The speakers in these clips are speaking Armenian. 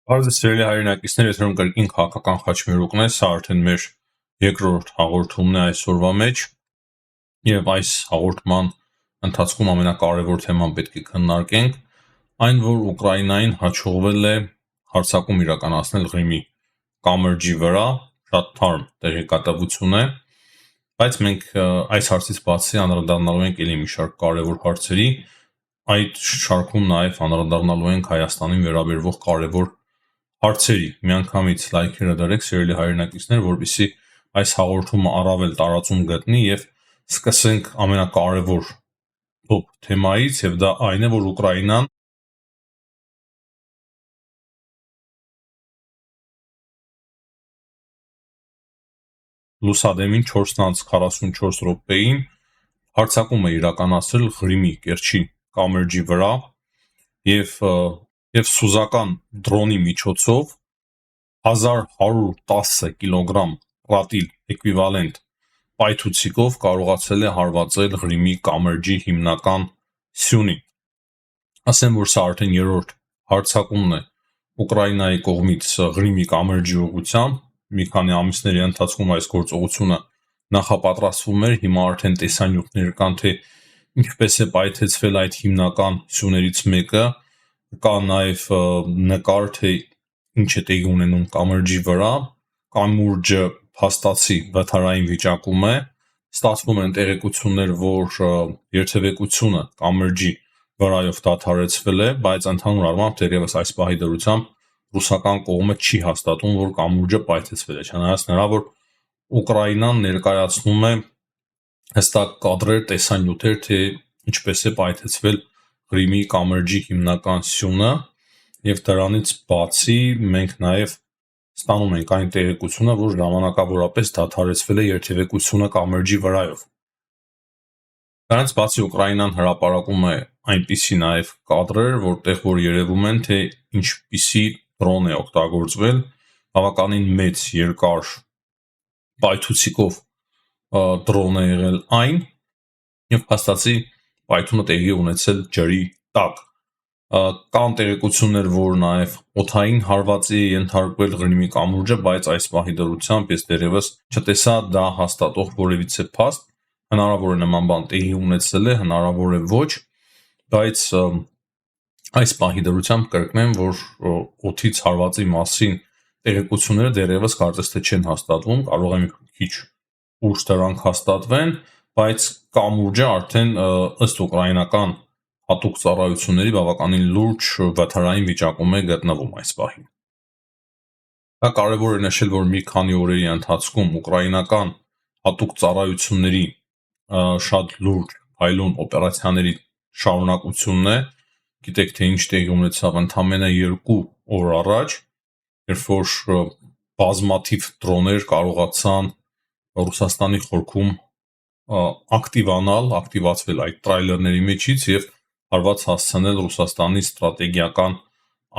Բարձրացրելի հայրենակիցներ, եթերում կրկին քաղաքական խաչմերուկն է, սա արդեն մեր երկրորդ հաղորդումն է այսօրվա մեջ, եւ այս հաղորդման ընթացքում ամենակարևոր թեման պետք է քննարկենք, այն որ Ուկրաինային հաջողվել է հարձակում իրականացնել Ղրիմի կամրջի վրա, շատ թարմ տեղեկատվություն է, բայց մենք այս հարցից բացի անդրադառնալու ենք ելի մի շարք կարևոր հարցերի, այդ շարքում նաև անդրադառնալու ենք Հայաստանին վերաբերող կարևոր հարցերի, միանգամից լայքերը դրեք սիրելի հայրենակիցներ, որպեսզի այս հաղորդումը առավել տարածում գտնի եւ սկսենք ամենակարևոր top թեմայից եւ դա այն է, որ Ուկրաինան լուսադեմին 4:44 րոպեին հարձակում է իրականացրել Ղրիմի կերչի կամրջի վրա եւ սուզական դրոնի միջոցով 1110 կիլոգրամ ռատիլ էկվիվալենտ պայթուցիկով կարողացել է հարվածել Ղրիմի կամրջի հիմնական սյունին։ Ասեմ, որ սա արդեն երրորդ հարձակումն է Ուկրաինայի կողմից Ղրիմի կամրջի ուղղությամբ, մի քանի ամիսների ընթացքում այս գործողությունը նախապատրաստվում էր, հիմա արդեն տեսանյութներ կան, թե ինչպես է պայթեցվել այդ հիմնական սյուներից մեկը, կա նաև նկար, թե ինչ է տեղի ունենում կամրջի վրա, կամուրջը փաստացի վթարային վիճակում է, ստացվում են տեղեկություններ, որ երթևեկությունը կամրջի վրայով դադարեցվել է, բայց ընդհանուր առմամբ դեռևս այս պահի դրությամբ ռուսական կողմը չի հաստատում, որ կամուրջը պայթեցվել է, չնայած նրա, որ Ուկրաինան ներկայացնում է հստակ կադրեր, տեսանյութեր, թե ինչպես է պայթեցվել Ղրիմի կամրջի հիմնական սյունը, եւ դրանից բացի մենք նաեւ ստանում ենք այն տեղեկությունը, որ ժամանակավորապես դադարեցվել է երթևեկությունը կամրջի վրայով։ Դրանից բացի Ուկրաինան հրապարակում է այնպիսի նաեւ կադրեր, որտեղ որ երևում են, թե ինչպիսի դրոն է օգտագործվել, բավականին մեծ երկար պայթուցիկով դրոն է եղել այն եւ փաստացի պայթյունը տեղի ունեցել ջրի տակ։ Կան տեղեկություններ, որ նաև օդային հարվածի է ենթարկվել Ղրիմի կամուրջը, բայց այս պահի դրությամբ ես դեռևս չտեսա դա հաստատող որևիցե փաստ, հնարավոր է նման բան տեղի ունեցել է, հնարավոր է ոչ, բայց այս պահի դրությամբ կրկնեմ, որ օդից հարվածի մասին տեղեկությունները դեռևս կարծես թե չեն հաստատվում, կարող է մի քիչ ուշ դրանք հաստատվեն, բայց կամուրջը արդեն ըստ ուկրաինական հատուկ ծառայությունների բավականին լուրջ վթարային վիճակում է գտնվում այս պահին։ Դա կարևոր է նշել, որ մի քանի օրերի ընթացքում ուկրաինական հատուկ ծառայությունների շատ լուրջ փայլուն օպերացիաների շարունակությունն է, գիտեք թե ինչ տեղի ունեցավ ընդամենը 2 օր առաջ, երբ որ բազմաթիվ դրոներ կարողացան Ռուսաստանի խորքում ակտիվացվել այդ տրայլերների միջից եւ հարված հասցնել Ռուսաստանի ստրատեգիական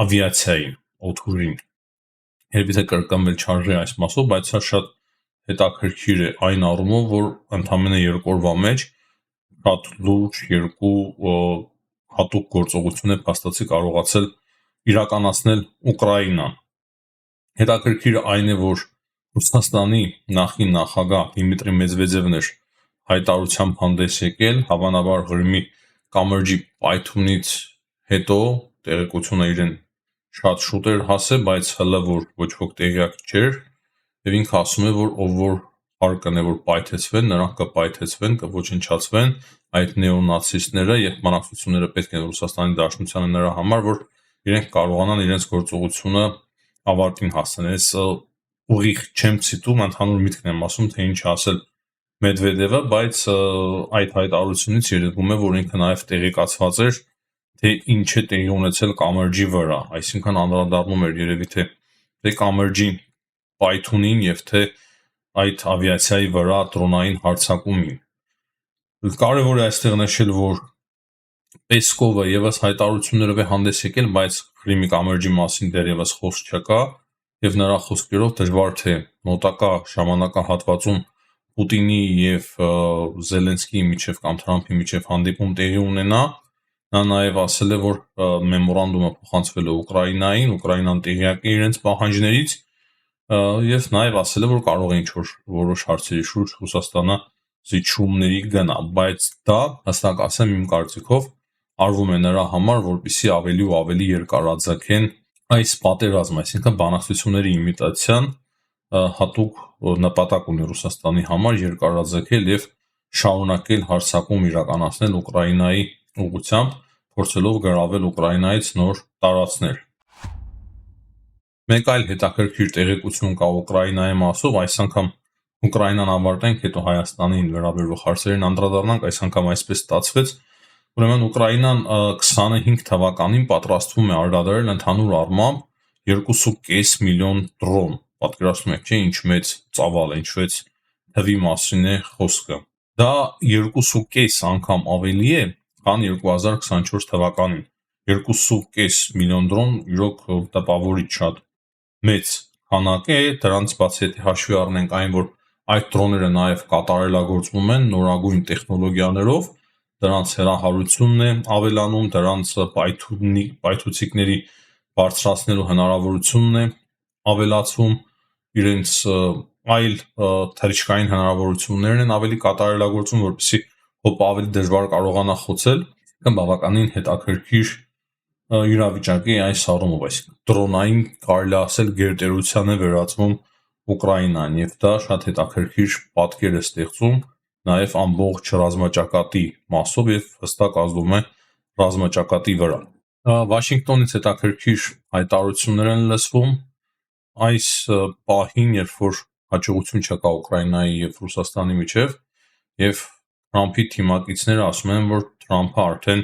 ավիացիային, օդուժին։ Երբիթե կրկնվել չարժե այս մասով, բայց սա շատ հետաքրքիր է այն առումով, որ ընդամենը 2 օրվա մեջ շատ լուրջ 2 հատուկ գործողություն է փաստացի կարողացել իրականացնել Ուկրաինան։ Հետաքրքիրը այն է, որ Ռուսաստանի նախին նախագահ Դիմիտրի Մեդվեդևն էր հայտարարությամբ հանդես եկել, հավանաբար Ղրիմի կամրջի պայթյունից հետո տեղեկությունը իրեն շատ շուտ էր հասել, բայց հələ որ ոչ ոք տեղյակ չէր, եւ ինքը ասում է, որ ով որ հարկն է որ պայթեցվեն, նրանք կպայթեցվեն, կոչնչացվեն, այդ նեոնացիստները եւ բանակցությունները պետք են Ռուսաստանի Դաշնությանը նրա համար, որ իրենք կարողանան իրենց գործողությունը ավարտին հասցնել։ Ես ուղիղ չեմ ցիտում, ընդհանուր միտքն եմ ասում, թե ինչ ասել Մեդվեդևը, բայց այդ հայտարարությունից երևում է, որ ինքը նաև տեղեկացված էր, թե ինչ է տեղի ունեցել կամրջի վրա, այսինքն անդրադառնում էր երևի թե կամրջի պայթյունին եւ թե այդ ավիացիայի վրա դրոնային հարձակումին։ Կարևոր է այստեղ նշել, որ Պեսկովը եւս հայտարարություններով է հանդես եկել, բայց Ղրիմի կամրջի մասին դեռևս խոսք չկա եւ նրա խոսքերով դժվար թե մոտակա ժամանակահատվածում Պուտինի եւ Զելենսկիի միջև կամ Թրամփի միջև հանդիպում տեղի ունենա, Նա նաև ասել է, որ մեմորանդումը փոխանցվել է Ուկրաինային, Ուկրաինան տեղյակ է իրենց պահանջներից, եւ նաև ասել է, որ կարող է ինչ-որ որոշ հարցերի շուրջ Ռուսաստանը զիջումների գնա, բայց դա, հստակ ասեմ, իմ կարծիքով արվում է նրա համար, որպեսզի ավելի ու ավելի երկարաձգեն այս պատերազմը, այսինքն բանակցությունների իմիտացիան հատուկ նպատակ ունի Ռուսաստանի համար երկարաձգել եւ շարունակել հարձակում իրականացնել Ուկրաինայի ուղղությամբ, փորձելով գրավել Ուկրաինայից նոր տարածքներ։ Մեկ այլ հետաքրքիր տեղեկություն կա Ուկրաինայի մասով, այս անգամ Ուկրաինան ավարտենք, հետո Հայաստանին վերաբերող հարցերին անդրադառնանք, այս անգամ այսպես ստացվեց։ Ուրեմն Ուկրաինան 25 թվականին պատրաստվում է արտադրել ընդհանուր առմամբ 2.5 միլիոն դրոն։ Պատկերացնում եք, չէ՞, ինչ մեծ ծավալ է, ինչ մեծ թվի մասին է խոսքը։ Դա 2.5 անգամ ավելի է, քան 2024 թվականին։ 2.5 միլիոն դրոն իրոք տպավորիչ շատ մեծ քանակ է, դրանց բացի եթե հաշվի առնենք այն, որ այդ դրոնները նաև կատարելագործվում են նորագույն տեխնոլոգիաներով, դրանց հեռահարությունն է ավելանում, դրանց պայթուցիկների բարձրացնելու հնարավորությունն է ավելացում, իրենց այլ թռիչքային հնարավորություններն են ավելի կատարելագործում, որպեսզի հոպ ավելի դժվար կարողանա խոցել, բավականին հետաքրքիր իրավիճակի այս առումով, այսինքն դրոնային կարելի ասել գերտերության է վերածվում Ուկրաինան եւ դա շատ հետաքրքիր պատկեր է ստեղծում նաև ամբողջ ռազմաճակատի մասով եւ հստակ ազդում է ռազմաճակատի վրա։ Վաշինգտոնից հետաքրքիր հայտարարություններ են լսվում այս պահին, երբ որ հաջողություն չկա Ուկրաինայի եւ Ռուսաստանի միջև եւ Թրամփի թիմակիցները ասում են, որ Թրամփը արդեն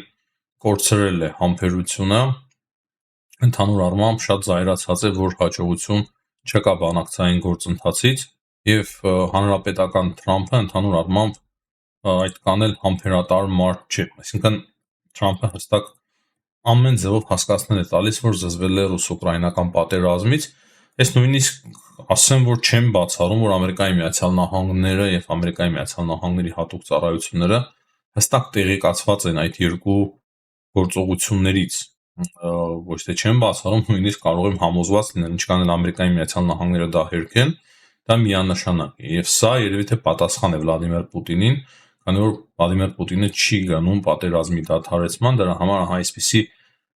կորցրել է համբերությունը, ընդհանուր առմամբ շատ զայրացած է, որ հաջողություն չկա բանակցային գործընթացից եւ հանրապետական Թրամփը ընդհանուր առմամբ այդքան էլ համբերատար մարդ չէ, այսինքն Թրամփը հստակ ամեն ձևով հասկացնել է տալիս, որ զզվել է ռուս-ուկրաինական պատերազմից, ես նույնիսկ ասեմ, որ չեմ բացառում, որ Ամերիկայի Միացյալ Նահանգները եւ Ամերիկայի Միացյալ Նահանգների հատուկ ծառայությունները հստակ տեղեկացված են այդ երկու գործողություններից, ոչ թե չեմ բացառում, նույնիսկ կարող եմ համոզված լինել, ինչքան էլ Ամերիկայի Միացյալ Նահանգները դա հերքեն, դա միանշանակ է եւ սա երևի թե պատասխան է Վլադիմիր Պուտինին, քանի որ Վլադիմիր Պուտինը չի գնում պատերազմի դադարեցման, դրա համար այսպիսի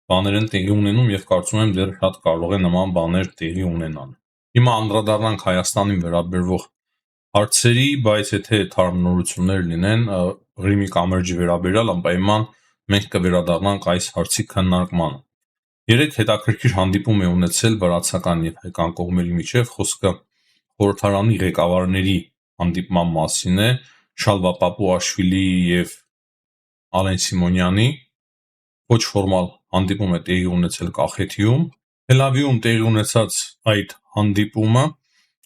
բաներ են տեղի ունենում եւ կարծում եմ դեռ շատ կարող է նման բաներ տեղի ունենալ։ Հիմա անդրադառնանք Հայաստանին վերաբերող հարցերի, բայց եթե թարմ նորություններ լինեն Ղրիմի կամրջի վերաբերյալ, անպայման մենք կվերադառնանք այս հարցի քննարկմանը։ Երեք հետաքրքիր հանդիպում է ունեցել վրացական եւ հայկական կողմերի միջև, խոսքը խորհրդարանի ղեկավարների հանդիպման մասին է, Շալվա Պապուաշվիլիի եւ Ալեն Սիմոնյանի ոչ ֆորմալ հանդիպում է տեղի ունեցել Կախեթիում։ Թել Ավիվում տեղի ունեցած այդ հանդիպումը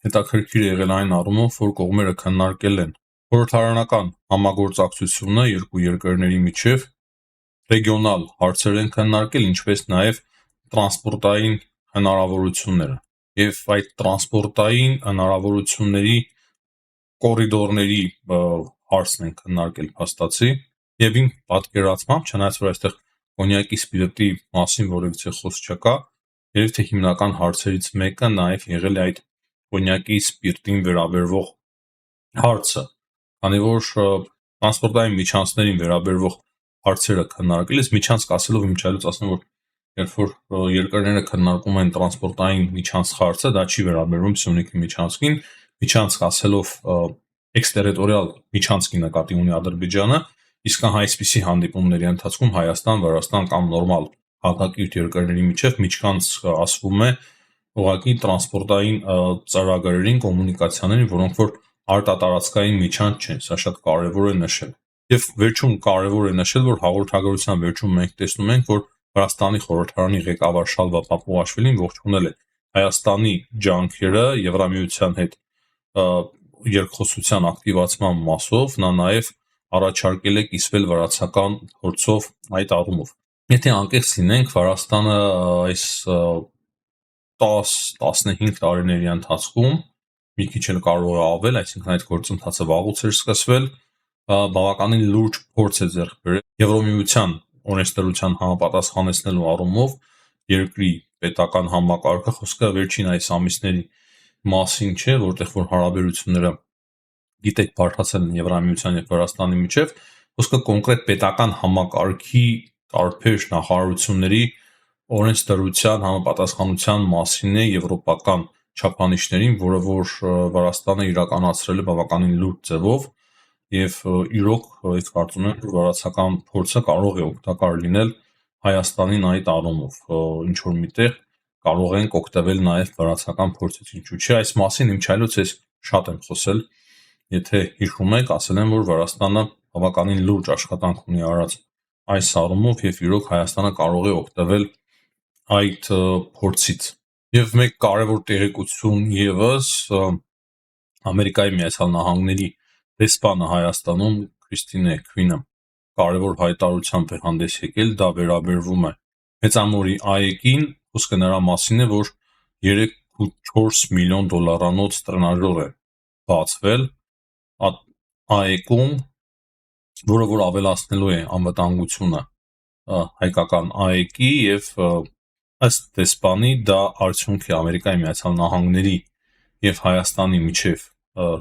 հետաքրքիր է եղել այն առումով, որ կողմերը քննարկել են խորհրդարանական համագործակցությունը երկու երկրների միջև, ռեգիոնալ հարցեր են քննարկել, ինչպես նաև տրանսպորտային հնարավորությունները եւ այդ տրանսպորտային հնարավորությունների կորիդորների հարցն են քննարկել փաստացի եւ իմ պատկերացմամբ, չնայած որ այստեղ կոնյակի սպիրտի մասին որևիցե խոսք չկա, երբ թե հիմնական հարցերից մեկը նաև եղել է այդ կոնյակի սպիրտին վերաբերվող հարցը, քանի որ տրանսպորտային միջանցքներին վերաբերվող հարցերը քննարկելիս միջանցք ասելով իմ չայլոց ասում որ երբ որ երկրները քննարկում են տրանսպորտային միջանցք հարցը, դա չի վերաբերվում Սյունիքի միջանցքին, միջանցք ասելով էքստերիտորիալ միջանցքի նկատի ունի Ադրբեջանը, իսկ այսպիսի հանդիպումների ընթացքում Հայաստան, Վրաստան կամ նորմալ հակակիրթ երկրների միջև միջանցք ասվում է ուղղակի տրանսպորտային ծրագրերին, կոմունիկացիաներին, որոնք որ արտատարածքային միջանց չեն, սա շատ կարևոր է նշել։ Եվ վերջում կարևոր է նշել, որ հաղորդագրության վերջում մենք տեսնում ենք, որ Վրաստանի խորհրդարանի ղեկավար Շալվա Պապուաշվիլին ողջունել է Հայաստանի ջանքերը Եվրամիության հետ երկխոսության ակտիվացման մասով, նա նաև առաջարկել է կիսվել վրացական փորձով այդ առումով։ Եթե անկեղծ լինենք, Վրաստանը այս 10-15 տարիների ընթացքում մի քիչ էլ կարող է ավել, այսինքն այդ գործընթացը վաղուց էր սկսվել, բավականին լուրջ փորձ է ձեռք բերել Եվրամիության օրենսդրության համապատասխանեցնելու առումով երկրի պետական համակարգը, խոսքը վերջին այս ամիսների մասին չէ, որտեղ որ հարաբերությունները գիտեք բարդացել են Եվրամիության եւ Վրաստանի միջև, խոսքը կոնկրետ պետական համակարգի տարբեր նախարարությունների օրենսդրության համապատասխանության մասին է եվրոպական չափանիշներին, որը որ Վրաստանը իրականացրել է բավականին լուրջ ձևով եւ իրոք ես կարծում եմ որ վրացական փորձը կարող է օգտակար լինել Հայաստանին այդ առումով, ինչ որ միտեղ կարող ենք օգտվել նաեւ վրացական փորձից, ինչու՞ չէ, այս մասին իմ չայլոց ես շատ եմ խոսել, եթե հիշում եք, ասել եմ որ Վրաստանը բավականին լուրջ աշխատանք ունի արած այս առումով եւ իրոք Հայաստանը կարող է օգտվել այդ փորձից։ Եվ մեկ կարևոր տեղեկություն եւս Ամերիկայի Միացյալ Նահանգների դեսպանը Հայաստանում Քրիստինե Քվինը կարևոր հայտարարությամբ է հանդես եկել, դա վերաբերվում է Մեծամորի ԱԵԿ-ին, խոսքը նրա մասին է, որ 3.4 միլիոն դոլարանոց տրենաժոր է բացվել ԱԵԿ-ում, որը որ ավելացնելու է անվտանգությունը հայկական ԱԵԿ-ի եւ ըստ դեսպանի դա արդյունք է Ամերիկայի Միացյալ Նահանգների եւ Հայաստանի միջև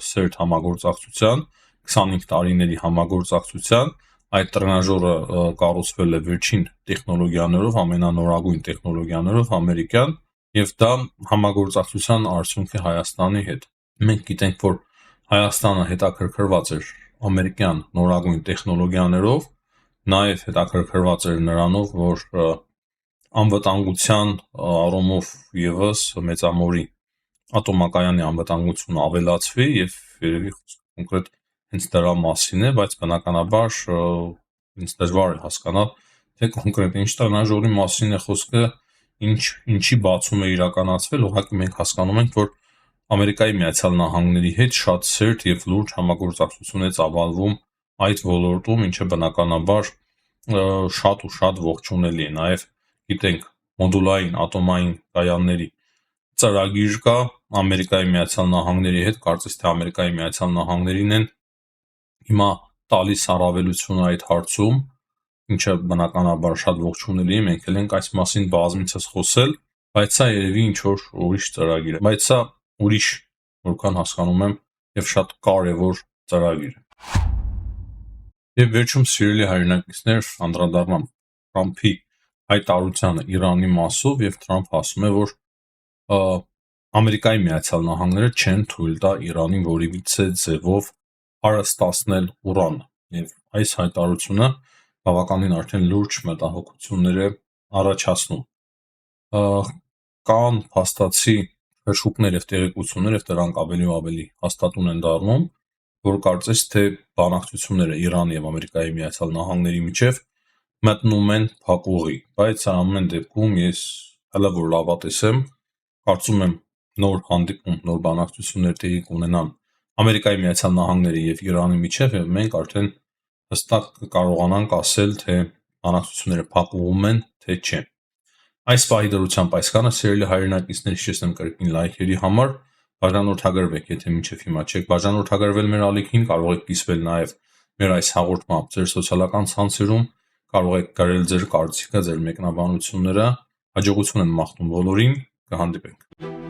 սերտ համագործակցության 25 տարիների համագործակցության այդ տրենաժորը կառուցվել է վերջին տեխնոլոգիաներով, ամենանորագույն տեխնոլոգիաներով ամերիկյան եւ դա համագործակցության արդյունք է Հայաստանի հետ։ Մենք գիտենք, որ Հայաստանը հետաքրքրված էր ամերիկյան նորագույն տեխնոլոգիաներով, նաեւ հետաքրքրված էր նրանով, որ անվտանգության առումով եւս Մեծամորի ատոմակայանի անվտանգությունը ավելացվի եւ երևի կոնկրետ հենց դրա մասին է, բայց բնականաբար ինձ դժվար է հասկանալ, թե կոնկրետ ինչ տրենաժորի մասին է խոսքը, ինչի բացում է իրականացվել, ուղղակի մենք հասկանում ենք, որ Ամերիկայի Միացյալ Նահանգների հետ շատ սերտ եւ լուրջ համագործակցություն է ծավալվում այդ ոլորտում, ինչը բնականաբար շատ ու շատ ողջունելի է։ Նաեւ գիտենք մոդուլային ատոմային կայանների ծրագիր կա Ամերիկայի Միացյալ Նահանգների հետ, կարծես թե Ամերիկայի Միացյալ Նահանգներին են հիմա տալիս առավելությունը այդ հարցում, ինչը բնականաբար շատ ողջունելի է, մենք էլ ենք այս մասին բազմիցս խոսել, բայց սա երևի ինչ որ ուրիշ ծրագիր է, բայց սա ուրիշ, որքան հասկանում եմ, եւ շատ կարեւոր ծրագիր է։ Եվ վերջում սիրելի հայրենակիցներ, անդրադառնամ Թրամփի հայտարարությանը Իրանի մասով եւ Թրամփը ասում է, որ Ամերիկայի Միացյալ Նահանգները չեն թույլ տա Իրանին որևիցե ձևով հարստացնել ուրան եւ այս հայտարարությունը բավականին արդեն լուրջ մտահոգություններ է առաջացնում։ Կան փաստացի հրշուկներ եւ տեղեկություններ եւ դրանք ավելի ու ավելի հաստատուն են դառնում, որ կարծես թե բանակցությունները Իրանի եւ Ամերիկայի Միացյալ Նահանգների միջև մտնում են փակուղի, բայց ամեն դեպքում ես հələ որ լավատես եմ, կարծում եմ նոր հանդիպում, նոր բանակցություններ տեղի կունենան Ամերիկայի Միացյալ Նահանգների եւ Իրանի միջև եւ մենք արդեն հստակ կկարողանանք ասել, թե բանակցությունները փակվում են, թե չէ։ Այս պահի դրությամբ այսքանը, սիրելի հայրենակիցներ, հիշեցնեմ կրկին լայքերի համար, բաժանորդագրվեք, եթե մինչև հիմա չեք բաժանորդագրվել մեր ալիքին, կարող եք կիսվել նաև մեր այս հաղորդմամբ ձեր սոցիալական ցանցերում, կարող եք գրել ձեր կարծիքը, ձեր մեկնաբանությունները, հաջողություն եմ մաղթում բոլորին, կհանդիպենք։